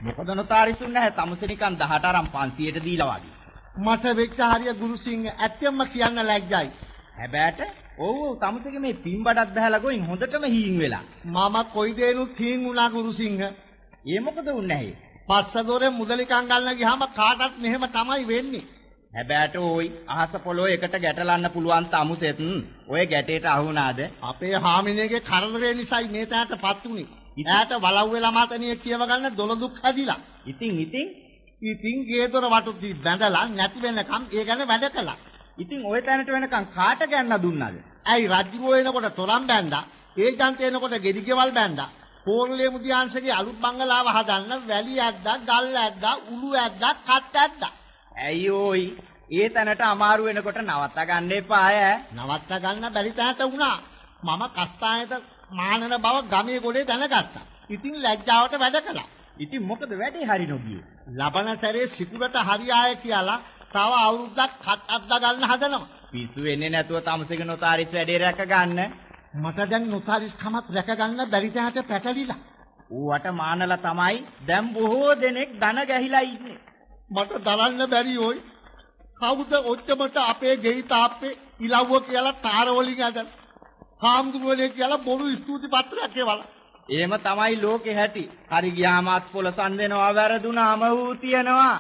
මොකද නොතාරිසුන් නැහැ තමුසේ නිකන් 18 අරන් 500ට දීලා වගේ. මට වෙච්ච හරිය ගුරුසිංහ ඇත්තම කියන්න ලැජ්ජයි. හැබැයිට ඔව් තමුසේගේ මේ පින්බඩක් බහැලා ගොයින් හොඳටම හීන් වෙලා. මම කොයි දේනුත් හීන් වුණා ගුරුසිංහ. ඒ මොකද වුන්නේ නැහැ. පස්සදොරේ මුදලිකම් ගන්න ගියාම කාටත් මෙහෙම තමයි වෙන්නේ. හැබැයිට ඕයි අහස පොළොව එකට ගැටලන්න පුළුවන් තමුසෙත් ඔය ගැටේට අහුණාද? අපේ හාමිනේගේ කරදරේ නිසායි මේ තැනටපත් උනේ. ඊට වලව් වෙලා මාතනිය කියව ගන්න දොළදුක් හැදිලා. ඉතින් ගේ දොර වටුති බැඳලා නැති වෙනකම් ඒ ගැන වැඩ කළා. ඉතින් ওই තැනට වෙනකම් කාට ගන්න දුන්නාද? ඇයි රජ්ජුගෝ එනකොට තොරන් බැඳා, ඒජන්ත එනකොට ගෙඩිගෙවල් බැඳා, පෝරලේ මුදියන්සගේ අලුත් බංගලාව හදන්න වැලි ඇද්දා, ගල් ඇද්දා, උළු ඇද්දා, කට් ඇද්දා. ඇයි ඕයි ඒ තැනට අමාරු වෙනකොට නවත්ත ගන්න එපා ඈ. නවත්ත ගන්න බැරි තැනට වුණා. මම කස්තායත මානන බව ගමේ ගොඩේ දැනගත්තා. ඉතින් ලැජ්ජාවට වැඩ කළා. ඉතින් මොකද වැඩේ හරි නොගියේ? ලබන සැරේ සිකුරට හරි ආය කියලා තව අවුරුද්දක් හත් අද්දා ගන්න හදනවා. පිස්සු වෙන්නේ නැතුව තමසේක නොතාරිස් වැඩේ රැක ගන්න. මට දැන් නොතාරිස් කමක් රැක ගන්න බැරි තැනට පැටලිලා. ඌවට මානලා තමයි දැන් බොහෝ දෙනෙක් දන ගැහිලා ඉන්නේ. මට දරන්න බැරි ඕයි. කවුද ඔච්චමට අපේ ගෙයි තාප්පේ ඉලව්ව කියලා තාර වලින් ඇදලා. හාමුදුරුවනේ කියලා බොරු ස්තුති පත්‍රයක් එවලා. එහෙම තමයි ලෝකේ හැටි. හරි ගියාමත් පොලසන් දෙනවා වැරදුනාම ඌ තියනවා.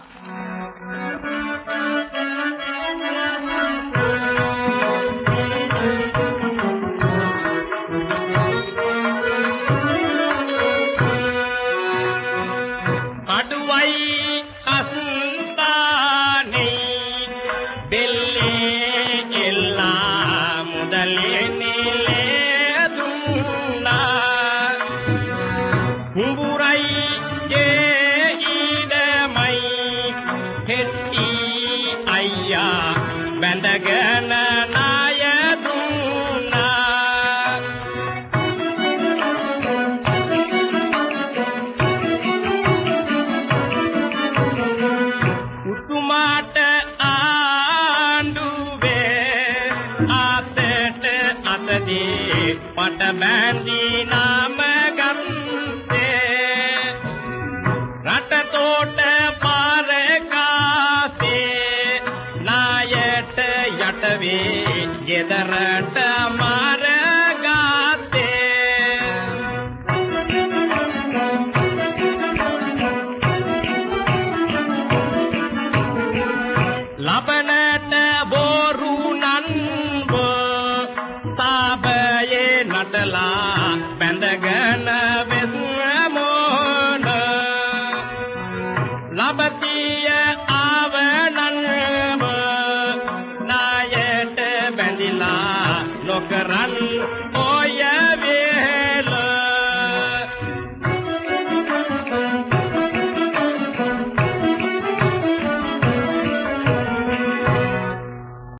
ගෙදරට